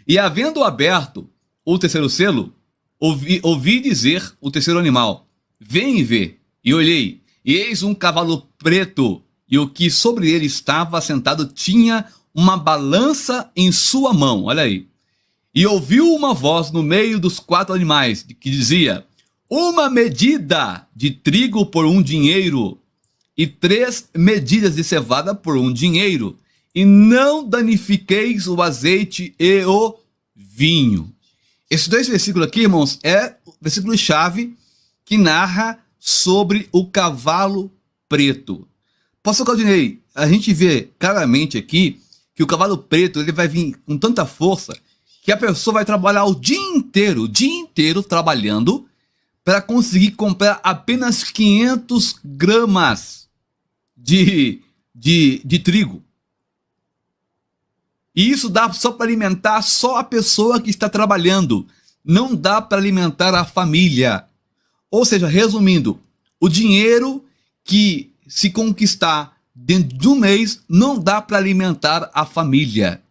E havendo aberto o terceiro selo, ouvi dizer o terceiro animal: vem e vê. E olhei, e eis um cavalo preto, e o que sobre ele estava sentado tinha uma balança em sua mão. Olha aí. E ouviu uma voz no meio dos quatro animais, que dizia: uma medida de trigo por um dinheiro, e 3 medidas de cevada por um dinheiro, e não danifiqueis o azeite e o vinho. Esses 2 versículos aqui, irmãos, é o versículo-chave que narra sobre o cavalo preto. Pastor Claudinei, a gente vê claramente aqui que o cavalo preto ele vai vir com tanta força que a pessoa vai trabalhar o dia inteiro trabalhando para conseguir comprar apenas 500 gramas de trigo. E isso dá só para alimentar só a pessoa que está trabalhando. Não dá para alimentar a família. Ou seja, resumindo, o dinheiro que se conquistar dentro de um mês não dá para alimentar a família.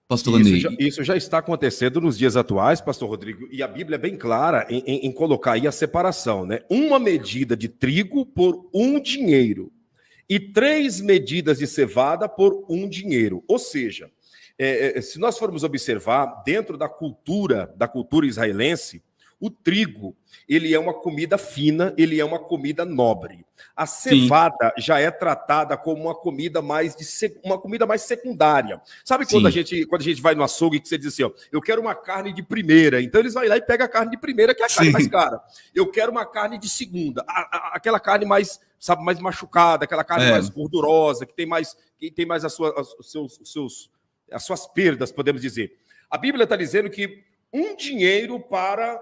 Pastor Isso já está acontecendo nos dias atuais, pastor Rodrigo, e a Bíblia é bem clara em colocar aí a separação, né? Uma medida de trigo por um dinheiro e 3 medidas de cevada por um dinheiro. Ou seja, se nós formos observar, dentro da cultura israelense, o trigo, ele é uma comida fina, ele é uma comida nobre. A cevada já é tratada como uma comida mais secundária. Sabe quando a gente vai no açougue que você diz assim, ó, eu quero uma carne de primeira. Então eles vão lá e pegam a carne de primeira, que é a carne mais cara. Eu quero uma carne de segunda, aquela carne mais, sabe, mais machucada, aquela carne mais gordurosa, que tem mais as suas perdas, podemos dizer. A Bíblia está dizendo que um dinheiro para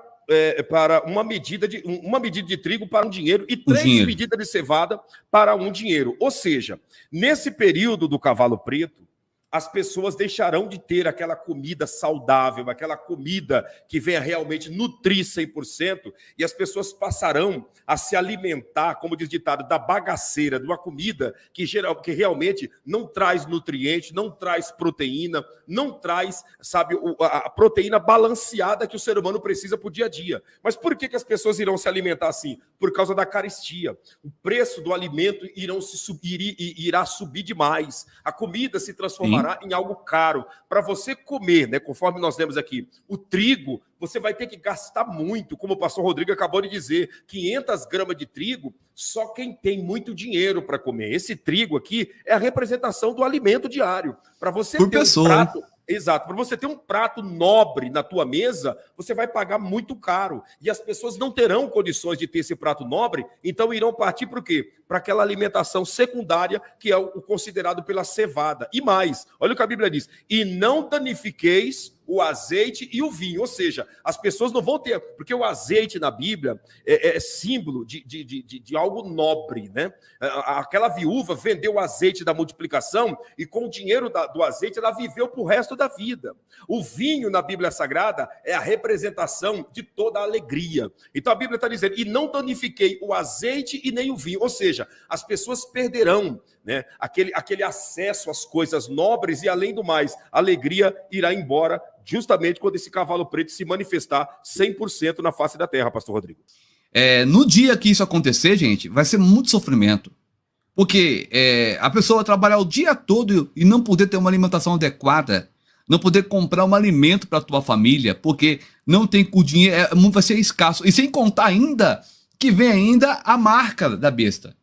uma medida de trigo para um dinheiro e 3 medidas de cevada para um dinheiro. Ou seja, nesse período do cavalo preto, as pessoas deixarão de ter aquela comida saudável, aquela comida que venha realmente nutrir 100%, e as pessoas passarão a se alimentar, como diz o ditado, da bagaceira, de uma comida que realmente não traz nutriente, não traz proteína, não traz, sabe, a proteína balanceada que o ser humano precisa para o dia a dia. Mas por que as pessoas irão se alimentar assim? Por causa da carestia. O preço do alimento irá subir demais. A comida se transformará em algo caro. Para você comer, né, conforme nós lemos aqui, o trigo, você vai ter que gastar muito, como o pastor Rodrigo acabou de dizer, 500 gramas de trigo, só quem tem muito dinheiro para comer. Esse trigo aqui é a representação do alimento diário. Para você ter um prato... Exato, para você ter um prato nobre na tua mesa, você vai pagar muito caro. E as pessoas não terão condições de ter esse prato nobre, então irão partir para o quê? Para aquela alimentação secundária, que é o considerado pela cevada. E mais, olha o que a Bíblia diz: e não danifiqueis o azeite e o vinho. Ou seja, as pessoas não vão ter... Porque o azeite na Bíblia é símbolo de algo nobre, né? Aquela viúva vendeu o azeite da multiplicação e com o dinheiro do azeite ela viveu para o resto da vida. O vinho na Bíblia Sagrada é a representação de toda a alegria. Então a Bíblia está dizendo: e não danifiquei o azeite e nem o vinho. Ou seja, as pessoas perderão, né, aquele acesso às coisas nobres e, além do mais, a alegria irá embora justamente quando esse cavalo preto se manifestar 100% na face da terra, pastor Rodrigo. No dia que isso acontecer, gente, vai ser muito sofrimento. Porque a pessoa vai trabalhar o dia todo e não poder ter uma alimentação adequada, não poder comprar um alimento para a tua família, porque não tem o dinheiro, vai ser escasso. E sem contar ainda que vem ainda a marca da besta.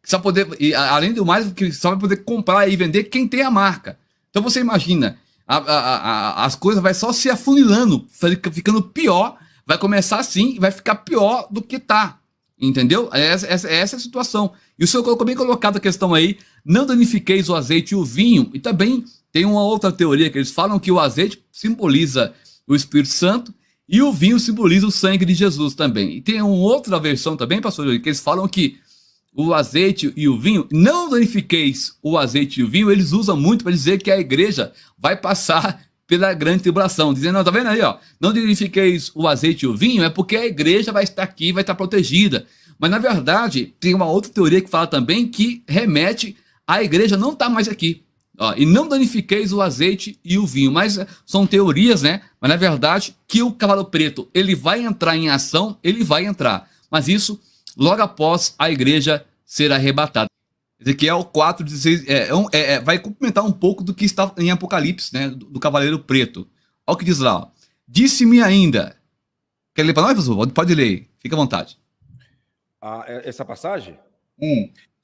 Só poder, e, além do mais, que só vai poder comprar e vender quem tem a marca. Então você imagina, as coisas vai só se afunilando, ficando pior, vai começar assim e vai ficar pior do que tá. Entendeu? Essa é a situação. E o senhor colocou bem colocado a questão aí: não danifiqueis o azeite e o vinho. E também tem uma outra teoria que eles falam que o azeite simboliza o Espírito Santo e o vinho simboliza o sangue de Jesus também. E tem uma outra versão também, pastor, que eles falam que o azeite e o vinho, não danifiqueis o azeite e o vinho, eles usam muito para dizer que a igreja vai passar pela grande tribulação, dizendo: não, tá vendo aí, ó, não danifiqueis o azeite e o vinho, é porque a igreja vai estar aqui, vai estar protegida. Mas na verdade, tem uma outra teoria que fala também que remete à igreja não estar mais aqui. Ó, e não danifiqueis o azeite e o vinho. Mas são teorias, né? Mas na verdade, que o cavalo preto ele vai entrar em ação, ele vai entrar. Mas isso logo após a igreja ser arrebatada. Ezequiel 4,16 vai complementar um pouco do que está em Apocalipse, né? Do cavaleiro preto. Olha o que diz lá. Ó. Disse-me ainda. Quer ler para nós, professor? Pode ler, fica à vontade. Essa passagem?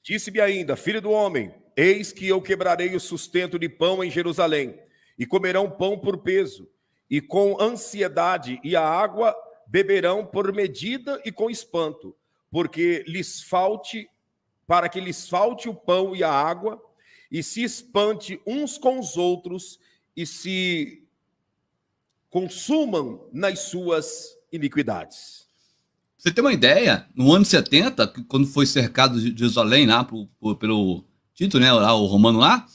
Disse-me ainda, filho do homem, eis que eu quebrarei o sustento de pão em Jerusalém, e comerão pão por peso, e com ansiedade, e a água beberão por medida e com espanto, porque para que lhes falte o pão e a água, e se espante uns com os outros, e se consumam nas suas iniquidades. Você tem uma ideia, no ano 70, quando foi cercado de Jerusalém lá pelo Tito, né, lá, o romano lá,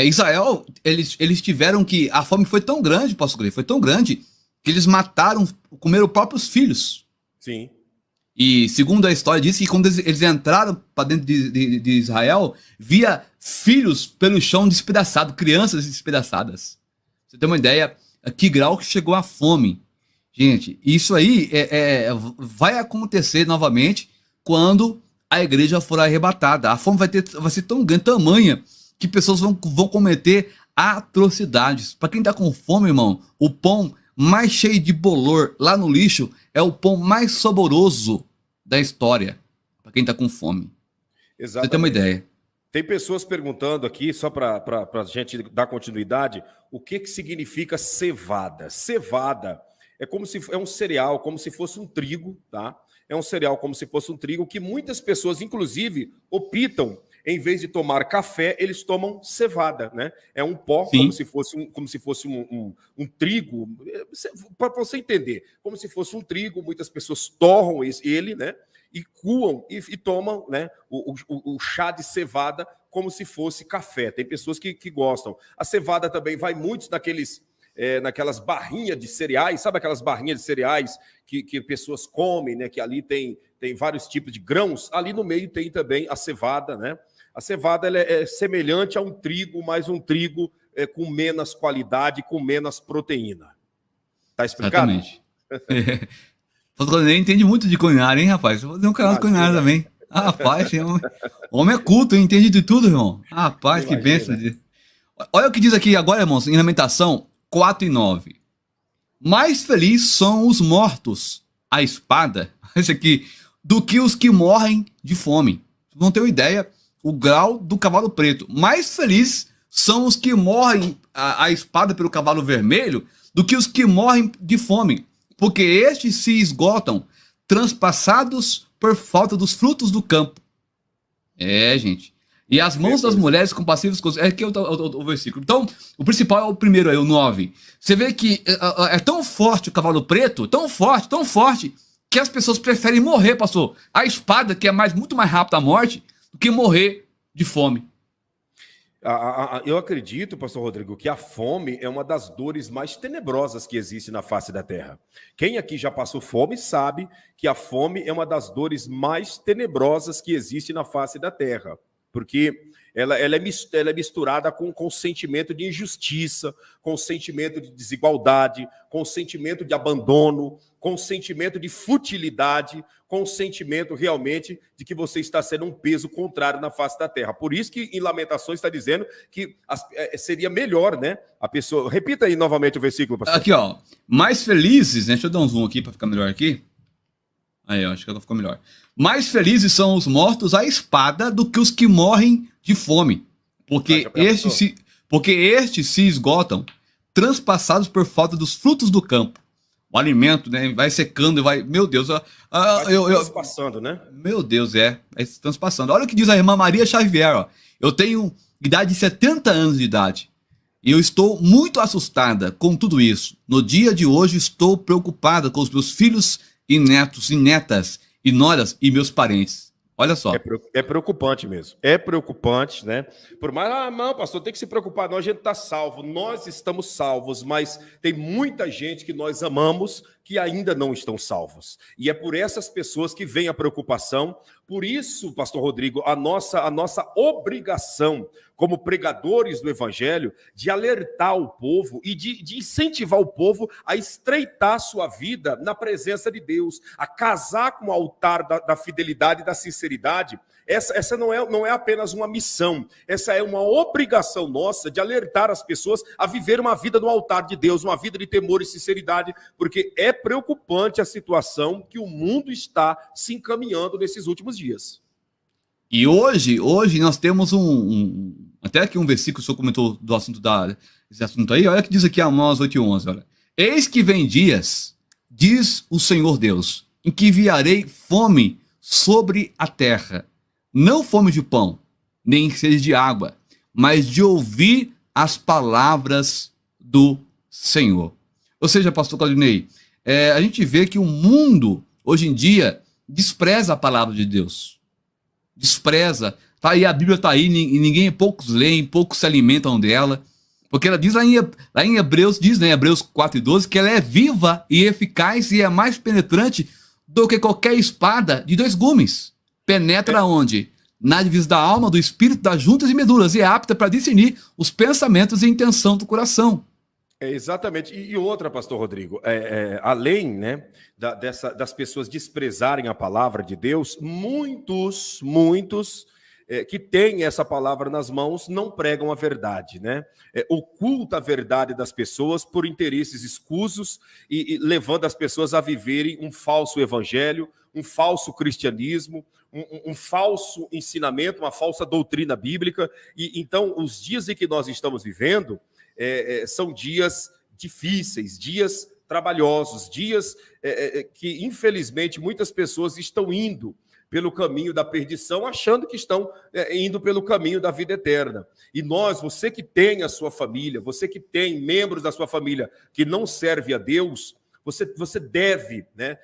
Israel, eles tiveram que, a fome foi tão grande, posso crer, foi tão grande, que eles comeram os próprios filhos. Sim. E segundo a história diz que quando eles entraram para dentro de Israel, via filhos pelo chão despedaçados, crianças despedaçadas. Você tem uma ideia, a que grau que chegou a fome. Gente, isso aí vai acontecer novamente quando a igreja for arrebatada. A fome vai ser tão grande, tamanha, que pessoas vão cometer atrocidades. Para quem está com fome, irmão, o pão mais cheio de bolor lá no lixo é o pão mais saboroso da história. Para quem está com fome. Exatamente. Você tem uma ideia. Tem pessoas perguntando aqui, só para a gente dar continuidade, o que significa cevada? Cevada é um cereal, como se fosse um trigo, tá? É um cereal como se fosse um trigo, que muitas pessoas, inclusive, optam, em vez de tomar café, eles tomam cevada, né? É um pó, como se fosse um trigo, para você entender, como se fosse um trigo, muitas pessoas torram ele, né? E coam e tomam, né, o chá de cevada como se fosse café. Tem pessoas que gostam. A cevada também vai muito naquelas barrinhas de cereais, sabe aquelas barrinhas de cereais que pessoas comem, né? Que ali tem vários tipos de grãos. Ali no meio tem também a cevada, né? A cevada ela é semelhante a um trigo, mas um trigo com menos qualidade, com menos proteína. Tá explicado? Exatamente. Ele entende muito de culinária, hein, rapaz? Vou fazer um canal de culinária também. Ah, rapaz, homem é culto, hein? Entende de tudo, irmão. Ah, rapaz, que bênção. Olha o que diz aqui agora, irmãos, em Lamentação 4:9. Mais felizes são os mortos, a espada, esse aqui, do que os que morrem de fome. Vocês não tem uma ideia, o grau do cavalo preto. Mais felizes são os que morrem a espada pelo cavalo vermelho do que os que morrem de fome. Porque estes se esgotam, transpassados por falta dos frutos do campo. Gente. E as mãos das mulheres compassivas... Aqui é o versículo. Então, o principal é o primeiro aí, o 9. Você vê que é tão forte o cavalo preto, tão forte, que as pessoas preferem morrer, pastor. A espada, que é muito mais rápida a morte, do que morrer de fome. Eu acredito, pastor Rodrigo, que a fome é uma das dores mais tenebrosas que existe na face da terra. Quem aqui já passou fome sabe que a fome é uma das dores mais tenebrosas que existe na face da terra. Porque ela é misturada com o sentimento de injustiça, com o sentimento de desigualdade, com o sentimento de abandono, com o sentimento de futilidade, com o sentimento realmente de que você está sendo um peso contrário na face da terra. Por isso que em Lamentações está dizendo que seria melhor, né? A pessoa... Repita aí novamente o versículo, pastor. Aqui, ó. Mais felizes, né? Deixa eu dar um zoom aqui para ficar melhor aqui. Aí, ó, acho que ficou melhor. Mais felizes são os mortos à espada do que os que morrem de fome. Porque estes se esgotam, transpassados por falta dos frutos do campo. O alimento, né, vai secando e vai... Meu Deus, transpassando, né? Meu Deus, vai se transpassando. Olha o que diz a irmã Maria Xavier, ó. Eu tenho idade de 70 anos de idade. E eu estou muito assustada com tudo isso. No dia de hoje estou preocupada com os meus filhos e netos e netas e noras e meus parentes. Olha só. É preocupante mesmo. É preocupante, né? Por mais, não, pastor, tem que se preocupar. Não, a gente está salvo. Nós estamos salvos, mas tem muita gente que nós amamos que ainda não estão salvos. E é por essas pessoas que vem a preocupação. Por isso, pastor Rodrigo, a nossa obrigação como pregadores do evangelho de alertar o povo e de incentivar o povo a estreitar sua vida na presença de Deus, a casar com o altar da fidelidade e da sinceridade. Essa não é apenas uma missão, essa é uma obrigação nossa de alertar as pessoas a viver uma vida no altar de Deus, uma vida de temor e sinceridade, porque é preocupante a situação que o mundo está se encaminhando nesses últimos dias. E hoje nós temos até aqui um versículo que o senhor comentou do assunto desse assunto aí, olha que diz aqui Amós 8:11, olha. Eis que vem dias, diz o Senhor Deus, em que enviarei fome sobre a terra, não fome de pão, nem sede de água, mas de ouvir as palavras do Senhor. Ou seja, pastor Claudinei, a gente vê que o mundo, hoje em dia, despreza a palavra de Deus. Despreza. Tá aí, a Bíblia está aí, e poucos leem, poucos se alimentam dela. Porque ela diz lá em Hebreus, Hebreus 4:12, que ela é viva e eficaz e é mais penetrante do que qualquer espada de 2 gumes. Penetra onde? Na divisa da alma, do espírito, das juntas e medulas, e é apta para discernir os pensamentos e intenção do coração. Exatamente. E outra, pastor Rodrigo, além, né, das pessoas desprezarem a palavra de Deus, muitos que têm essa palavra nas mãos não pregam a verdade, né? Oculta a verdade das pessoas por interesses escusos e levando as pessoas a viverem um falso evangelho, um falso cristianismo, um falso ensinamento, uma falsa doutrina bíblica. E então, os dias em que nós estamos vivendo são dias difíceis, dias trabalhosos, dias que, infelizmente, muitas pessoas estão indo pelo caminho da perdição, achando que estão indo pelo caminho da vida eterna. E você que tem a sua família, você que tem membros da sua família que não serve a Deus, você deve, né,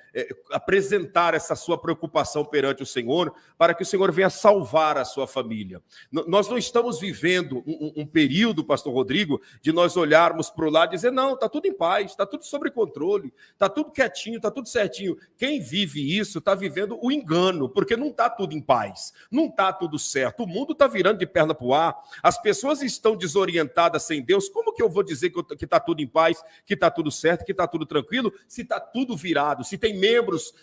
apresentar essa sua preocupação perante o Senhor, para que o Senhor venha salvar a sua família. Nós não estamos vivendo um período, pastor Rodrigo, de nós olharmos para o lado e dizer, não, está tudo em paz, está tudo sob controle, está tudo quietinho, está tudo certinho. Quem vive isso está vivendo o engano, porque não está tudo em paz, não está tudo certo. O mundo está virando de perna para o ar, as pessoas estão desorientadas sem Deus. Como que eu vou dizer que está tudo em paz, que está tudo certo, que está tudo tranquilo, se está tudo virado, se tem membros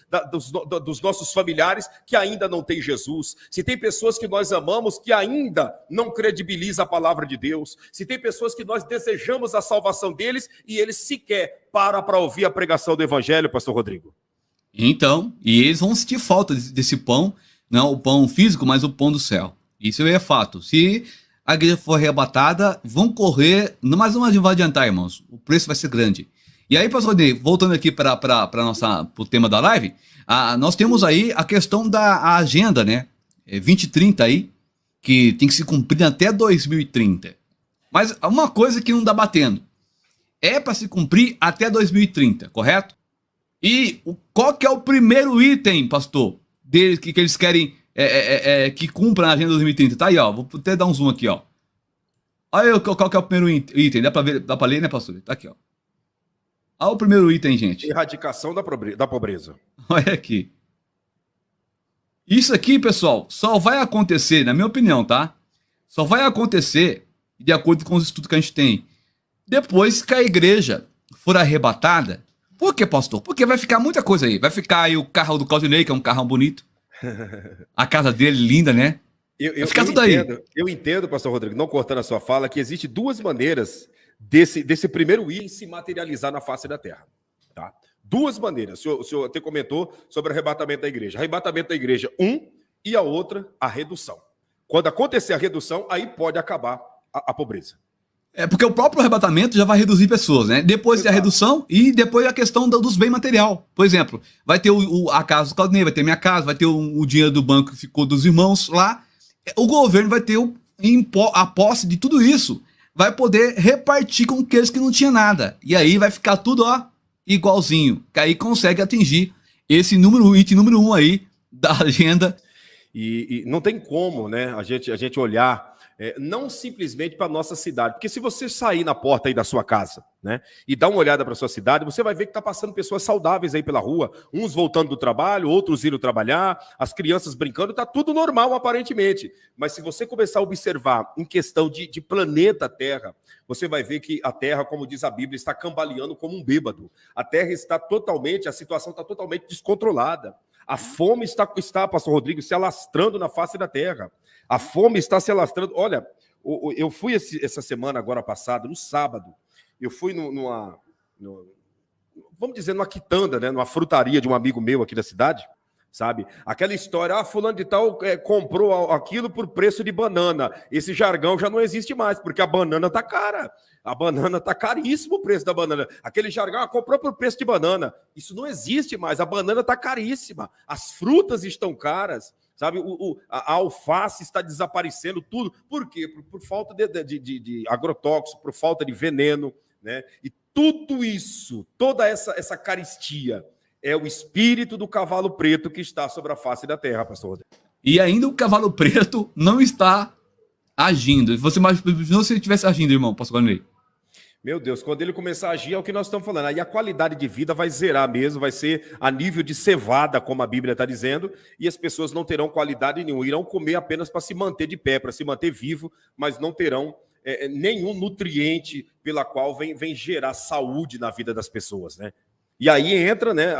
dos nossos familiares que ainda não têm Jesus, se tem pessoas que nós amamos que ainda não credibilizam a palavra de Deus, se tem pessoas que nós desejamos a salvação deles e eles sequer param para ouvir a pregação do evangelho, pastor Rodrigo. Então, e eles vão sentir falta desse pão, não o pão físico, mas o pão do céu. Isso é fato. Se a igreja for arrebatada, vão correr, mas não vai adiantar, irmãos, o preço vai ser grande. E aí, pastor Rodrigo, voltando aqui para o tema da live, nós temos aí a questão da agenda, né? 2030 aí, que tem que se cumprir até 2030. Mas uma coisa que não dá batendo, é para se cumprir até 2030, correto? E qual que é o primeiro item, pastor, deles que eles querem que cumpra na agenda 2030? Tá aí, ó, vou até dar um zoom aqui, ó. Olha qual que é o primeiro item, dá para ler, né, pastor? Tá aqui, ó. Olha o primeiro item, gente. Erradicação da pobreza. Olha aqui. Isso aqui, pessoal, só vai acontecer, na minha opinião, tá? Só vai acontecer, de acordo com os estudos que a gente tem, depois que a igreja for arrebatada. Por quê, pastor? Porque vai ficar muita coisa aí. Vai ficar aí o carro do Claudinei, que é um carro bonito. A casa dele, linda, né? Vai ficar tudo aí. Eu entendo, pastor Rodrigo, não cortando a sua fala, que existe 2 maneiras desse primeiro item se materializar na face da terra. Tá? 2 maneiras. O senhor até comentou sobre o arrebatamento da igreja. Arrebatamento da igreja, e a outra, a redução. Quando acontecer a redução, aí pode acabar a pobreza. Porque o próprio arrebatamento já vai reduzir pessoas, né? Depois tem a redução e depois a questão dos bens material. Por exemplo, vai ter a casa do Claudinei, vai ter minha casa, vai ter o dinheiro do banco que ficou dos irmãos lá. O governo vai ter a posse de tudo isso. Vai poder repartir com aqueles que não tinham nada. E aí vai ficar tudo, ó, igualzinho. Que aí consegue atingir esse item número 1 aí da agenda. E não tem como, né, a gente olhar não simplesmente para a nossa cidade. Porque se você sair na porta aí da sua casa, né, e dar uma olhada para a sua cidade, você vai ver que está passando pessoas saudáveis aí pela rua, uns voltando do trabalho, outros indo trabalhar, as crianças brincando, está tudo normal aparentemente. Mas se você começar a observar em questão de planeta Terra, você vai ver que a Terra, como diz a Bíblia, está cambaleando como um bêbado. A Terra está totalmente, a situação está totalmente descontrolada. A fome está, pastor Rodrigo, se alastrando na face da terra. A fome está se alastrando. Olha, eu fui essa semana agora passada, no sábado, eu fui vamos dizer, numa quitanda, né, numa frutaria de um amigo meu aqui da cidade, sabe? Aquela história, fulano de tal comprou aquilo por preço de banana. Esse jargão já não existe mais, porque a banana está cara. A banana está caríssimo o preço da banana. Aquele jargão, comprou por preço de banana. Isso não existe mais. A banana está caríssima. As frutas estão caras. Sabe? A alface está desaparecendo, tudo. Por quê? Por falta de agrotóxico, por falta de veneno. Né? E tudo isso, toda essa caristia, é o espírito do cavalo preto que está sobre a face da terra, pastor Rodrigo. E ainda o cavalo preto não está agindo. Você imaginou se ele estivesse agindo, irmão, pastor Guarneri? Meu Deus, quando ele começar a agir, é o que nós estamos falando. Aí a qualidade de vida vai zerar mesmo, vai ser a nível de cevada, como a Bíblia está dizendo, e as pessoas não terão qualidade nenhuma, irão comer apenas para se manter de pé, para se manter vivo, mas não terão nenhum nutriente pela qual vem gerar saúde na vida das pessoas, né? E aí entra, né,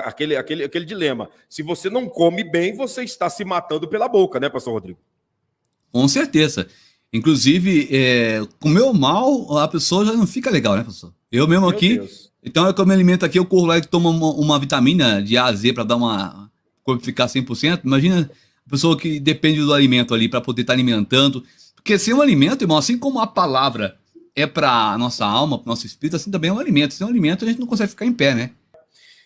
aquele dilema. Se você não come bem, você está se matando pela boca, né, pastor Rodrigo? Com certeza. Inclusive, comer mal, a pessoa já não fica legal, né, pastor? Eu mesmo aqui, então eu me alimento aqui, eu corro lá e tomo uma vitamina de A a Z para dar uma corpo ficar 100%. Imagina a pessoa que depende do alimento ali para poder estar alimentando. Porque sem um alimento, irmão, assim como a palavra é para a nossa alma, para o nosso espírito, assim também é um alimento. Sem um alimento, a gente não consegue ficar em pé, né?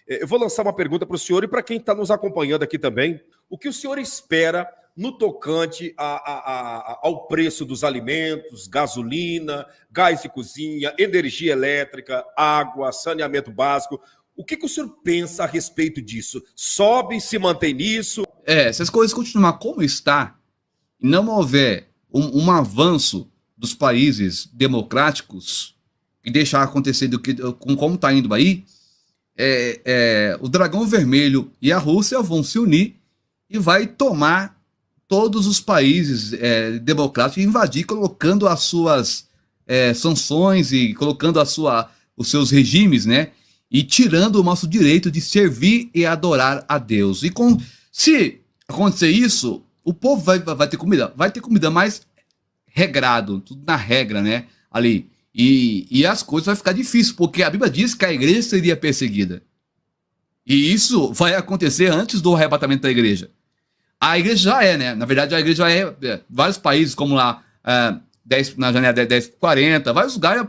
Eu vou lançar uma pergunta para o senhor e para quem está nos acompanhando aqui também. O que o senhor espera no tocante ao preço dos alimentos, gasolina, gás de cozinha, energia elétrica, água, saneamento básico? O que o senhor pensa a respeito disso? Sobe, se mantém nisso? Se as coisas continuar como está, e não houver um avanço dos países democráticos e deixar acontecer como está indo aí, o Dragão Vermelho e a Rússia vão se unir e vai tomar todos os países democráticos e invadir, colocando as suas sanções e colocando os seus regimes, né? E tirando o nosso direito de servir e adorar a Deus. E se acontecer isso, o povo vai ter comida mais regrado, tudo na regra, né? Ali. E as coisas vão ficar difíceis, porque a Bíblia diz que a igreja seria perseguida. E isso vai acontecer antes do arrebatamento da igreja. A igreja já né? Na verdade, a igreja já vários países, como lá, na janela 1040, vários lugares,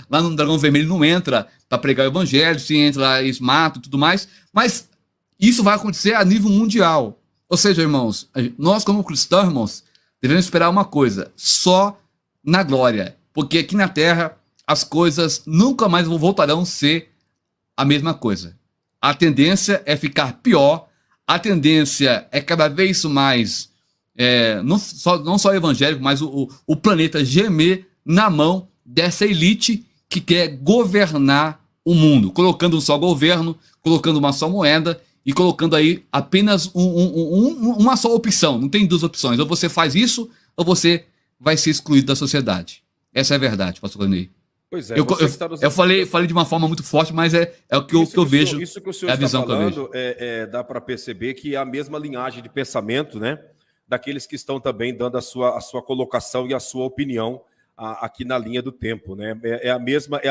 lá no Dragão Vermelho não entra para pregar o evangelho, se entra lá, eles matam e tudo mais. Mas isso vai acontecer a nível mundial. Ou seja, irmãos, nós como cristãos, irmãos, devemos esperar uma coisa, só na glória. Porque aqui na terra, as coisas nunca mais voltarão a ser a mesma coisa. A tendência é ficar pior, a tendência é cada vez mais, não só o evangélico, mas o planeta gemer na mão dessa elite que quer governar o mundo, colocando um só governo, colocando uma só moeda e colocando aí apenas uma só opção. Não tem duas opções, ou você faz isso, ou você vai ser excluído da sociedade. Essa é a verdade, pastor Guarneri. Pois é, eu falei de uma forma muito forte, mas é o que eu vejo. Isso que o senhor está falando, dá para perceber que é a mesma linhagem de pensamento, né, daqueles que estão também dando a sua colocação e a sua opinião aqui na linha do tempo, né? É a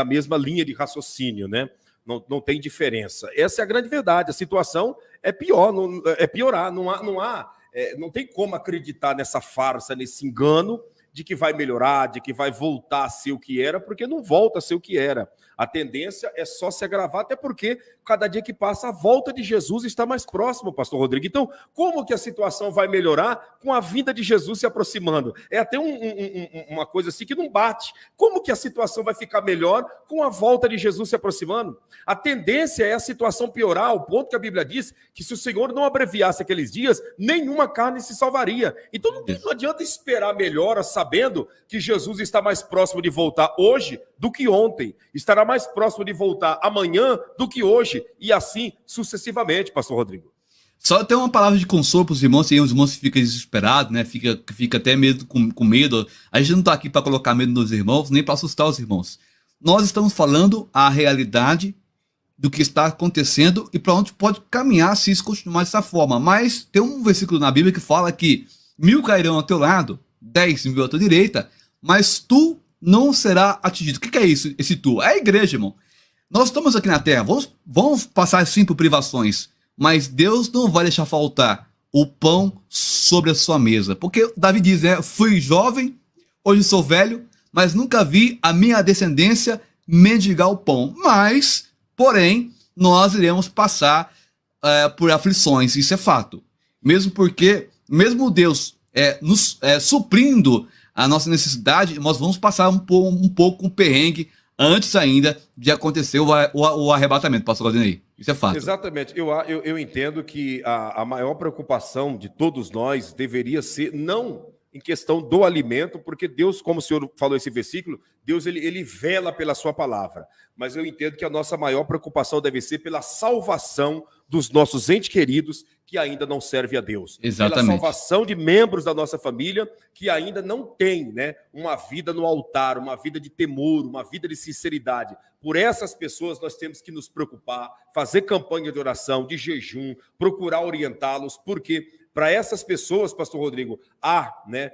mesma linha de raciocínio, né? Não tem diferença. Essa é a grande verdade. A situação é piorar. Não tem como acreditar nessa farsa, nesse engano de que vai melhorar, de que vai voltar a ser o que era, porque não volta a ser o que era. A tendência é só se agravar, até porque cada dia que passa a volta de Jesus está mais próxima, pastor Rodrigo. Então, como que a situação vai melhorar com a vinda de Jesus se aproximando? É até uma coisa assim que não bate. Como que a situação vai ficar melhor com a volta de Jesus se aproximando? A tendência é a situação piorar, ao ponto que a Bíblia diz que se o Senhor não abreviasse aqueles dias, nenhuma carne se salvaria. Então não adianta esperar melhora sabendo que Jesus está mais próximo de voltar hoje do que ontem. Estará mais próximo de voltar amanhã do que hoje. E assim sucessivamente, pastor Rodrigo. Só tem uma palavra de consolo para os irmãos, e os irmãos ficam desesperados, né? Fica até medo, com medo. A gente não está aqui para colocar medo nos irmãos, nem para assustar os irmãos. Nós estamos falando a realidade do que está acontecendo e para onde pode caminhar se isso continuar dessa forma. Mas tem um versículo na Bíblia que fala que 1000 cairão ao teu lado, 10.000 à tua direita, mas tu não será atingido. O que é isso, esse tu? É a igreja, irmão. Nós estamos aqui na terra, vamos passar sim por privações, mas Deus não vai deixar faltar o pão sobre a sua mesa. Porque Davi diz, né, fui jovem, hoje sou velho, mas nunca vi a minha descendência mendigar o pão. Mas, porém, nós iremos passar por aflições, isso é fato. Mesmo Deus nos suprindo a nossa necessidade, nós vamos passar um pouco um perrengue antes ainda de acontecer o arrebatamento, pastor Claudinei. Isso é fato. Exatamente. Eu entendo que a maior preocupação de todos nós deveria ser não em questão do alimento, porque Deus, como o senhor falou esse versículo, Deus ele vela pela sua palavra. Mas eu entendo que a nossa maior preocupação deve ser pela salvação dos nossos entes queridos que ainda não servem a Deus. Exatamente. Pela salvação de membros da nossa família que ainda não têm, né, uma vida no altar, uma vida de temor, uma vida de sinceridade. Por essas pessoas nós temos que nos preocupar, fazer campanha de oração, de jejum, procurar orientá-los, porque para essas pessoas, pastor Rodrigo, há, né,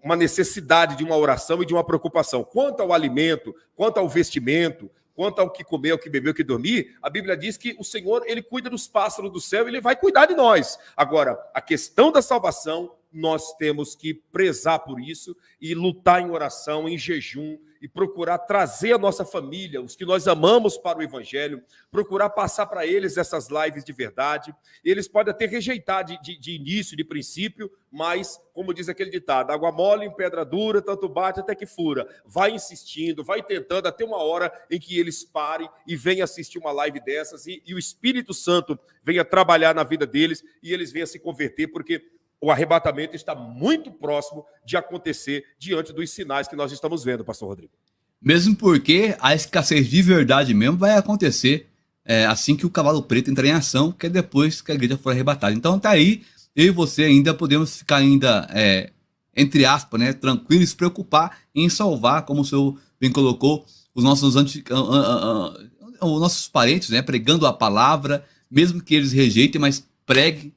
uma necessidade de uma oração e de uma preocupação. Quanto ao alimento, quanto ao vestimento, quanto ao que comer, ao que beber, ao que dormir, a Bíblia diz que o Senhor, ele cuida dos pássaros do céu, ele vai cuidar de nós. Agora, a questão da salvação, nós temos que prezar por isso e lutar em oração, em jejum, e procurar trazer a nossa família, os que nós amamos para o Evangelho, procurar passar para eles essas lives de verdade. Eles podem até rejeitar de início, de princípio, mas, como diz aquele ditado, água mole em pedra dura, tanto bate até que fura. Vai insistindo, vai tentando, até uma hora em que eles parem e venham assistir uma live dessas e o Espírito Santo venha trabalhar na vida deles e eles venham se converter, porque o arrebatamento está muito próximo de acontecer diante dos sinais que nós estamos vendo, pastor Rodrigo. Mesmo porque a escassez de verdade mesmo vai acontecer assim que o cavalo preto entrar em ação, que é depois que a igreja for arrebatada. Então tá aí, eu e você ainda podemos ficar ainda, entre aspas, né, tranquilo e se preocupar em salvar, como o senhor bem colocou, os nossos parentes, né, pregando a palavra, mesmo que eles rejeitem, mas pregue,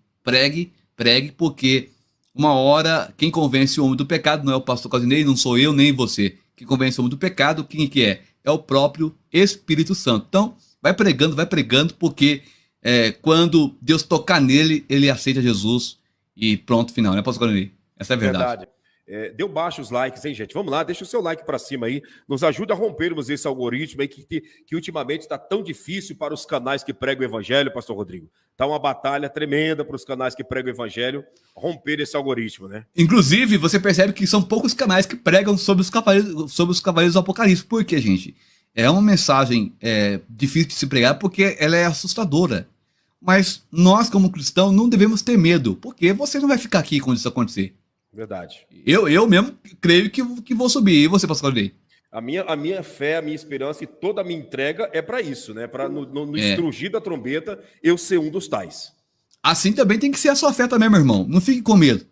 porque uma hora quem convence o homem do pecado não é o pastor Claudinei, não sou eu nem você. Quem convence o homem do pecado, quem que é? É o próprio Espírito Santo. Então, vai pregando, porque quando Deus tocar nele, ele aceita Jesus e pronto, final, né, pastor Claudinei? Essa é a verdade. Deu baixo os likes, hein, gente? Vamos lá, deixa o seu like para cima aí. Nos ajuda a rompermos esse algoritmo aí que ultimamente está tão difícil para os canais que pregam o evangelho, pastor Rodrigo. Está uma batalha tremenda para os canais que pregam o evangelho romper esse algoritmo, né? Inclusive, você percebe que são poucos canais que pregam sobre os cavaleiros do Apocalipse. Por quê, gente? É uma mensagem difícil de se pregar porque ela é assustadora. Mas nós, como cristãos, não devemos ter medo, porque você não vai ficar aqui quando isso acontecer. Verdade. Eu mesmo creio que vou subir. E você, pastor Claudinei? A minha fé, a minha esperança e toda a minha entrega é para isso, né? Para no estrugir da trombeta eu ser um dos tais. Assim também tem que ser a sua fé também, meu irmão. Não fique com medo.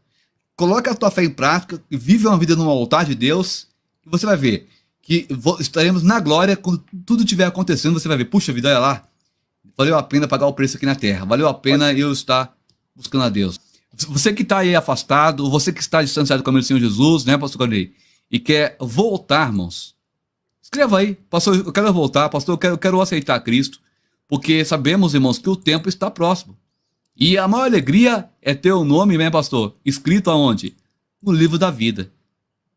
Coloque a tua fé em prática, vive uma vida no altar de Deus, e você vai ver que estaremos na glória quando tudo estiver acontecendo. Você vai ver, puxa vida, olha lá, valeu a pena pagar o preço aqui na terra, valeu a pena eu estar buscando a Deus. Você que está aí afastado, você que está distanciado do caminho do Senhor Jesus, né, pastor Claudinei, e quer voltar, irmãos, escreva aí, pastor, eu quero voltar, pastor, eu quero aceitar Cristo, porque sabemos, irmãos, que o tempo está próximo. E a maior alegria é ter o nome, né, pastor, escrito aonde? No livro da vida.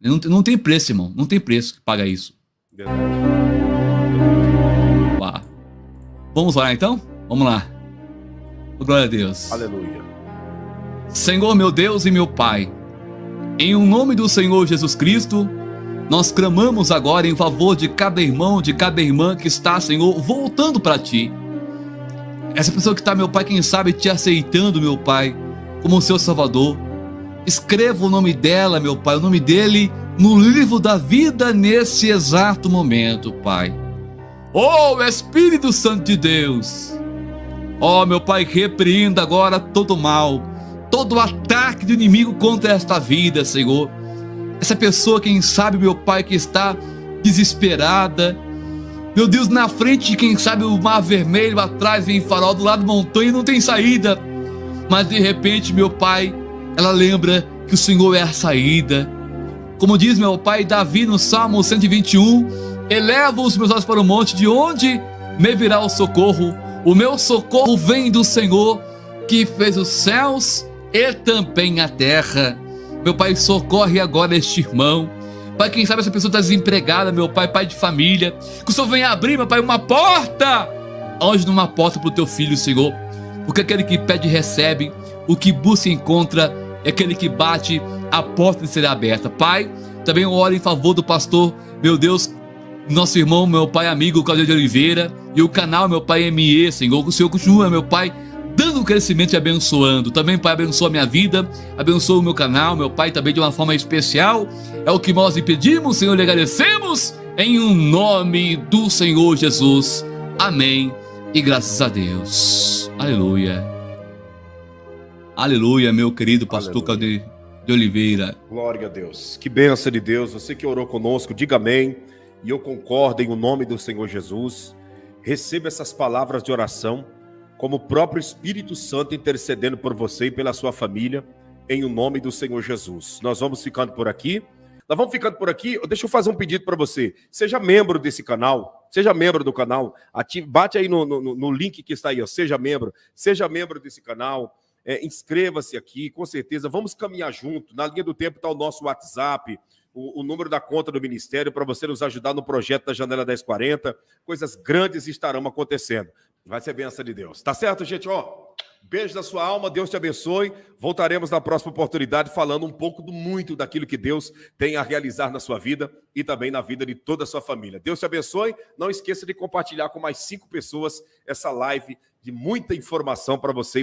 Não tem preço, irmão. Não tem preço que paga isso. Verdade. Uau. Vamos orar então? Vamos lá. Glória a Deus. Aleluia. Senhor, meu Deus e meu Pai, em o nome do Senhor Jesus Cristo, nós clamamos agora em favor de cada irmão, de cada irmã que está, Senhor, voltando para Ti. Essa pessoa que está, meu Pai, quem sabe Te aceitando, meu Pai, como seu Salvador. Escreva o nome dela, meu Pai, o nome dele no livro da vida nesse exato momento, Pai. Oh, Espírito Santo de Deus! Oh, meu Pai, repreenda agora todo mal, todo ataque do inimigo contra esta vida, Senhor. Essa pessoa, quem sabe, meu Pai, que está desesperada, meu Deus, na frente, quem sabe o mar vermelho, atrás vem farol, do lado montanha e não tem saída. Mas de repente, meu Pai, ela lembra que o Senhor é a saída. Como diz meu pai Davi no Salmo 121, eleva os meus olhos para o monte, de onde me virá o socorro? O meu socorro vem do Senhor, que fez os céus e também a terra. Meu Pai, socorre agora este irmão. Pai, quem sabe essa pessoa está desempregada, meu Pai, pai de família, que o Senhor venha abrir, meu Pai, uma porta, onde não há porta para o teu filho, Senhor, porque aquele que pede recebe, o que busca encontra, é aquele que bate, a porta será aberta. Pai, também eu oro em favor do pastor, meu Deus, nosso irmão, meu Pai amigo, Claudio de Oliveira, e o canal, meu Pai, ME, Senhor, que o Senhor continua, meu Pai, dando crescimento e abençoando. Também, Pai, abençoa a minha vida, abençoa o meu canal, meu Pai, também de uma forma especial. É o que nós lhe pedimos, Senhor, lhe agradecemos, em um nome do Senhor Jesus. Amém. E graças a Deus. Aleluia. Aleluia, meu querido pastor Claudio de Oliveira. Glória a Deus. Que bênção de Deus. Você que orou conosco, diga amém. E eu concordo em o nome do Senhor Jesus. Receba essas palavras de oração, como o próprio Espírito Santo intercedendo por você e pela sua família, em o nome do Senhor Jesus. Nós vamos ficando por aqui. Deixa eu fazer um pedido para você. Seja membro desse canal, seja membro do canal. Bate aí no link que está aí, ó. Seja membro desse canal. Inscreva-se aqui, com certeza. Vamos caminhar junto. Na linha do tempo está o nosso WhatsApp, o número da conta do ministério para você nos ajudar no projeto da Janela 1040. Coisas grandes estarão acontecendo. Vai ser bênção de Deus. Tá certo, gente? Beijo da sua alma, Deus te abençoe. Voltaremos na próxima oportunidade falando um pouco muito daquilo que Deus tem a realizar na sua vida e também na vida de toda a sua família. Deus te abençoe. Não esqueça de compartilhar com mais 5 pessoas essa live de muita informação para você.